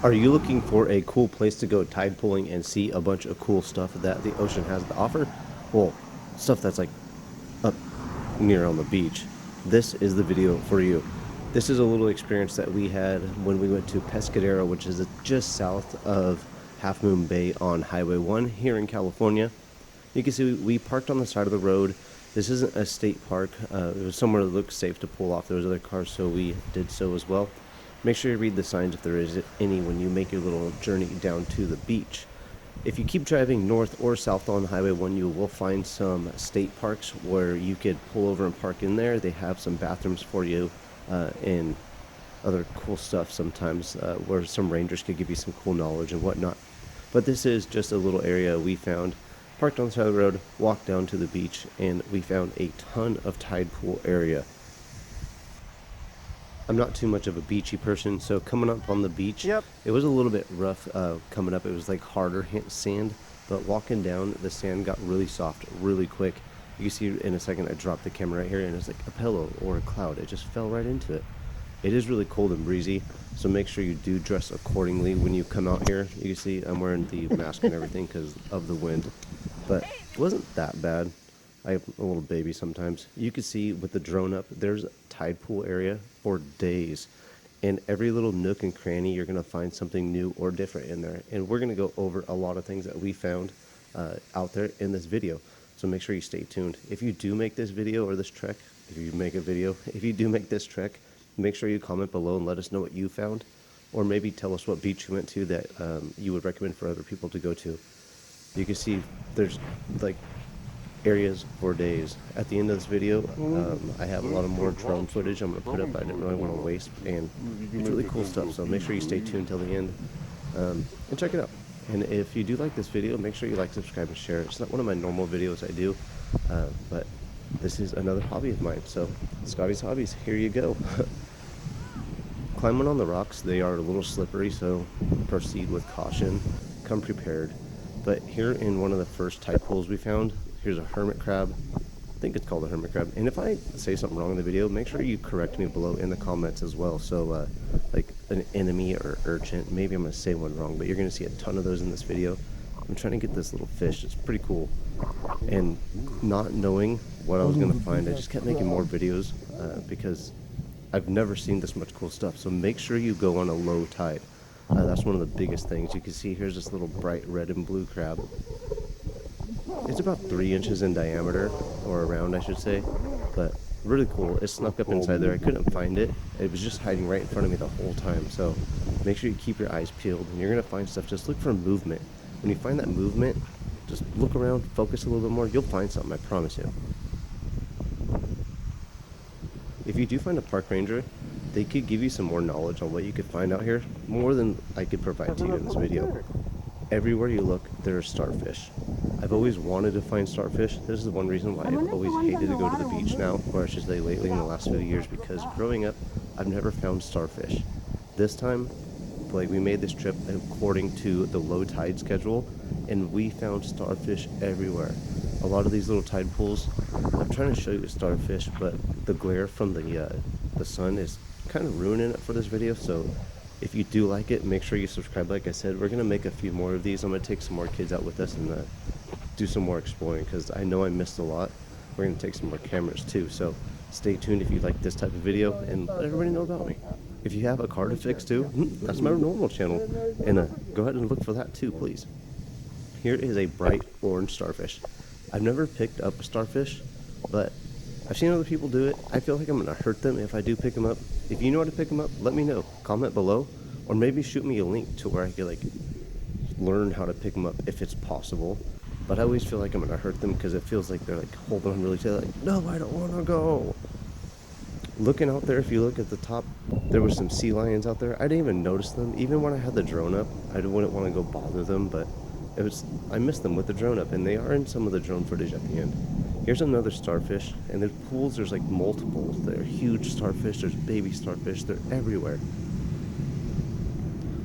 Are you looking for a cool place to go tide pooling and see a bunch of cool stuff that the ocean has to offer? Well, stuff that's like up near on the beach. This is the video for you. This is a little experience that we had when we went to Pescadero, which is just south of Half Moon Bay on Highway 1 here in California. You can see we parked on the side of the road. This isn't a state park. It was somewhere that looked safe to pull off. There was other cars, so we did so as well. Make sure you read the signs if there is any when you make your little journey down to the beach. If you keep driving north or south on Highway 1, you will find some state parks where you could pull over and park in there. They have some bathrooms for you and other cool stuff sometimes where some rangers could give you some cool knowledge and whatnot. But this is just a little area we found. Parked on the side of the road, walked down to the beach, and we found a ton of tide pool area. I'm not too much of a beachy person, so coming up on the beach, it was a little bit rough coming up. It was like harder sand, but walking down, the sand got really soft really quick. You can see in a second I dropped the camera right here, and it's like a pillow or a cloud. It just fell right into it. It is really cold and breezy, so make sure you do dress accordingly when you come out here. You can see I'm wearing the mask and everything because of the wind, but it wasn't that bad. I have a little baby sometimes. You can see with the drone up, there's a tide pool area for days. And every little nook and cranny, you're going to find something new or different in there. And we're going to go over a lot of things that we found out there in this video. So make sure you stay tuned. If you do make this video or this trek, if you do make this trek, make sure you comment below and let us know what you found. Or maybe tell us what beach you went to that you would recommend for other people to go to. You can see there's like areas for days. At the end of this video, I have a lot of more drone footage I'm going to put up. I didn't really want to waste, and it's really cool stuff, so make sure you stay tuned till the end and check it out. And if you do like this video, make sure you like, subscribe, and share. It's not one of my normal videos I do, but this is another hobby of mine, so Scotty's Hobbies, here you go. Climbing on the rocks, they are a little slippery, so proceed with caution, come prepared. But here in one of the first tide pools we found, here's a hermit crab. I think it's called a hermit crab. And if I say something wrong in the video, make sure you correct me below in the comments as well. So like an enemy or urchin, maybe I'm going to say one wrong, but you're going to see a ton of those in this video. I'm trying to get this little fish. It's pretty cool. And not knowing what I was going to find, I just kept making more videos because I've never seen this much cool stuff. So make sure you go on a low tide. That's one of the biggest things. You can see here's this little bright red and blue crab. It's about 3 inches in diameter, or around I should say, but really cool. It snuck up inside there. I couldn't find it. It was just hiding right in front of me the whole time, so make sure you keep your eyes peeled, and you're going to find stuff. Just look for movement. When you find that movement, just look around, focus a little bit more. You'll find something, I promise you. If you do find a park ranger, they could give you some more knowledge on what you could find out here, more than I could provide to you in this video. Everywhere you look, there are starfish. I've always wanted to find starfish. This is one reason why I've always hated to go to the beach now, or I should say lately in the last few years, because growing up, I've never found starfish. This time, like, we made this trip according to the low tide schedule, and we found starfish everywhere. A lot of these little tide pools, I'm trying to show you a starfish, but the glare from the sun is kind of ruining it for this video, so if you do like it, make sure you subscribe. Like I said, we're going to make a few more of these. I'm going to take some more kids out with us and do some more exploring, because I know I missed a lot. We're going to take some more cameras too, so stay tuned if you like this type of video, and let everybody know about me. If you have a car to fix too, that's my normal channel, and go ahead and look for that too, please. Here is a bright orange starfish. I've never picked up a starfish, but I've seen other people do it. I feel like I'm going to hurt them if I do pick them up. If you know how to pick them up, let me know. Comment below, or maybe shoot me a link to where I could like learn how to pick them up if it's possible. But I always feel like I'm going to hurt them because it feels like they're like holding on really tight, like, no, I don't want to go. Looking out there, if you look at the top, there were some sea lions out there. I didn't even notice them. Even when I had the drone up, I wouldn't want to go bother them, but I missed them with the drone up, and they are in some of the drone footage at the end. Here's another starfish, and there's pools, there's like multiples. They're huge starfish, there's baby starfish, they're everywhere.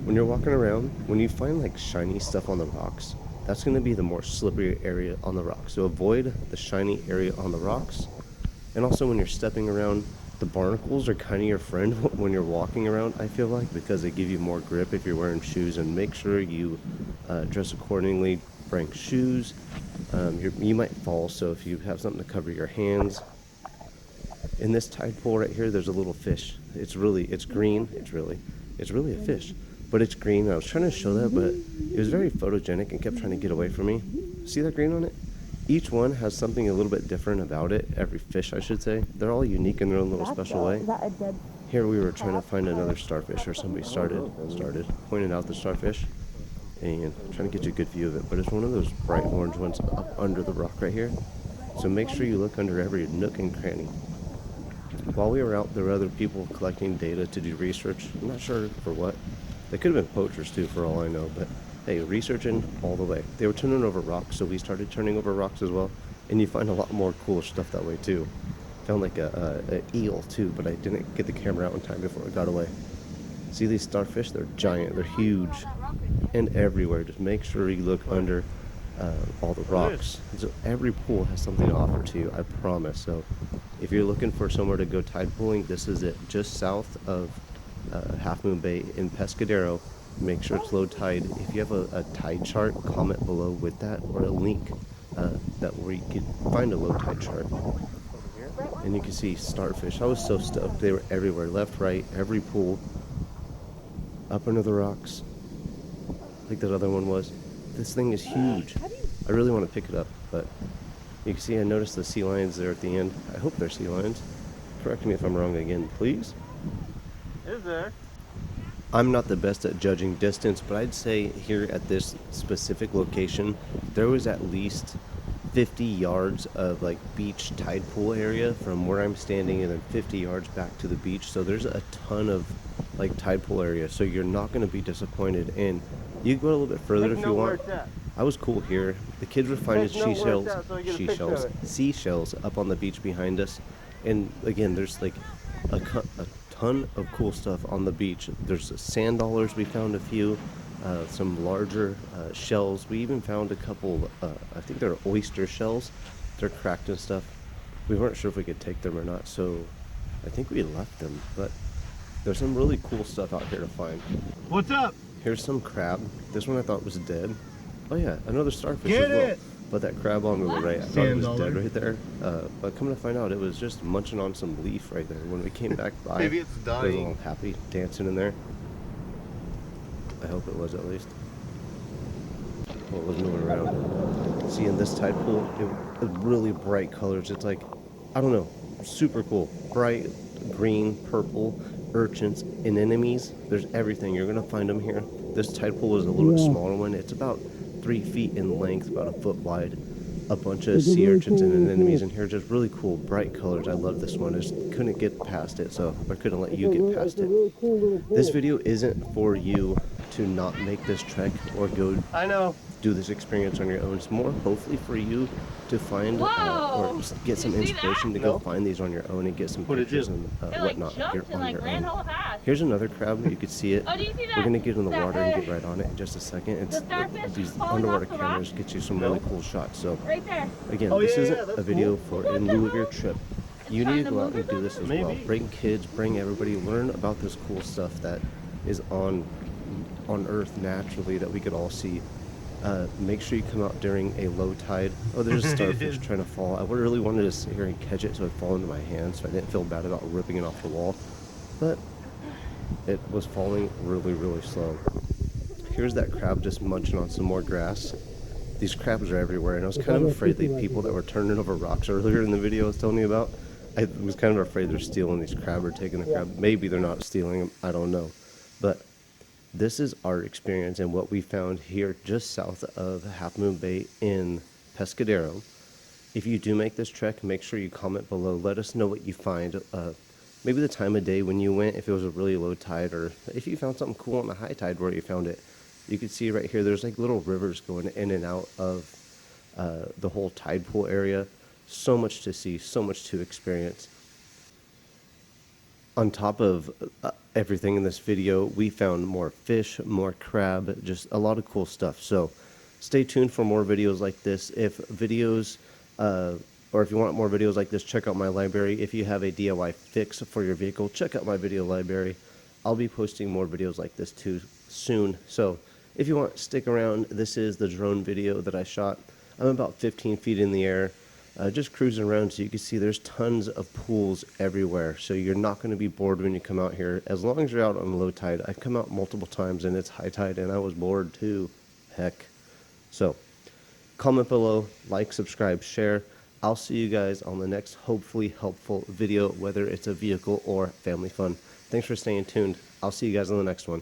When you're walking around, when you find like shiny stuff on the rocks, that's going to be the more slippery area on the rocks. So avoid the shiny area on the rocks. And also when you're stepping around, The barnacles are kind of your friend when you're walking around, I feel like, because they give you more grip if you're wearing shoes. And make sure you dress accordingly, bring shoes. You might fall, so if you have something to cover your hands. In this tide pool right here, there's a little fish. It's green. It's really a fish, but it's green. I was trying to show that, but it was very photogenic and kept trying to get away from me. See that green on it? Each one has something a little bit different about it. Every fish, I should say. They're all unique in their own little special way. Here we were trying to find another starfish, or somebody started pointing out the starfish and trying to get you a good view of it. But it's one of those bright orange ones up under the rock right here. So make sure you look under every nook and cranny. While we were out, there were other people collecting data to do research. I'm not sure for what. They could have been poachers too, for all I know, but hey, researching all the way. They were turning over rocks, so we started turning over rocks as well. And you find a lot more cool stuff that way too. Found like a eel too, but I didn't get the camera out in time before it got away. See these starfish? They're giant, they're huge, and everywhere. Just make sure you look under all the rocks. So every pool has something to offer to you, I promise. So if you're looking for somewhere to go tide pooling, this is it. Just south of Half Moon Bay in Pescadero. Make sure it's low tide. If you have a tide chart, comment below with that, or a link that where you can find a low tide chart. And you can see starfish. I was so stoked. They were everywhere, left, right, every pool, up under the rocks, like that other one was. This thing is huge. I really want to pick it up, but you can see I noticed the sea lions there at the end. I hope they're sea lions. Correct me if I'm wrong again, please. Is there? I'm not the best at judging distance, but I'd say here at this specific location, there was at least 50 yards of like beach tide pool area from where I'm standing, and then 50 yards back to the beach. So there's a ton of like tide pool area, so you're not going to be disappointed. And you can go a little bit further if you want. I was cool here. The kids were finding seashells up on the beach behind us. And again, there's like a ton of cool stuff on the beach. There's sand dollars, we found a few, some larger shells. We even found a couple, I think they're oyster shells. They're cracked and stuff. We weren't sure if we could take them or not, so I think we left them. But there's some really cool stuff out here to find. What's up? Here's some crab. This one I thought was dead. Oh yeah, another starfish Get as well. it! But that crab on the right, I thought it was dead right there. But coming to find out, it was just munching on some leaf right there. When we came back by, Maybe it's it was dying. all happy, dancing in there. I hope it was at least. Well, it was moving around. See, in this tide pool, it really bright colors. It's like, I don't know, super cool. Bright green, purple, urchins, anemones. There's everything. You're going to find them here. This tide pool is a little bit smaller one. It's about 3 feet in length, about a foot wide. A bunch of sea urchins and anemones in here, just really cool, bright colors. I love this one. I just couldn't get past it, so I couldn't let you get past it. This video isn't for you to not make this trek or go do this experience on your own. It's more hopefully for you to find or just get some inspiration to go find these on your own and get some pictures and whatnot here on your own. Here's another crab. You can see it. We're gonna get in the water and get right on it in just a second. These underwater cameras get you some really cool shots. So again, this isn't a video for in lieu of your trip. You need to go out and do this as well. Bring kids, bring everybody, learn about this cool stuff that is on Earth naturally that we could all see. Make sure you come out during a low tide. Oh, there's a starfish trying to fall. I really wanted to sit here and catch it so it'd fall into my hand, so I didn't feel bad about ripping it off the wall. But it was falling really, really slow. Here's that crab just munching on some more grass. These crabs are everywhere, and I was kind of afraid the people that were turning over rocks earlier in the video I was telling you about, I was kind of afraid they're stealing these crab or taking the crab. Maybe they're not stealing them, I don't know. But this is our experience and what we found here just south of Half Moon Bay in Pescadero. If you do make this trek, make sure you comment below. Let us know what you find. Maybe the time of day when you went, if it was a really low tide, or if you found something cool on the high tide where you found it. You can see right here, there's like little rivers going in and out of the whole tide pool area. So much to see, so much to experience. On top of everything in this video, we found more fish, more crab, just a lot of cool stuff. So stay tuned for more videos like this. If videos Or if you want more videos like this, check out my library. If you have a DIY fix for your vehicle, check out my video library. I'll be posting more videos like this too soon. So if you want, stick around. This is the drone video that I shot. I'm about 15 feet in the air, just cruising around, so you can see there's tons of pools everywhere. So you're not going to be bored when you come out here, as long as you're out on low tide. I've come out multiple times and it's high tide and I was bored too. Heck. So comment below, like, subscribe, share. I'll see you guys on the next hopefully helpful video, whether it's a vehicle or family fun. Thanks for staying tuned. I'll see you guys on the next one.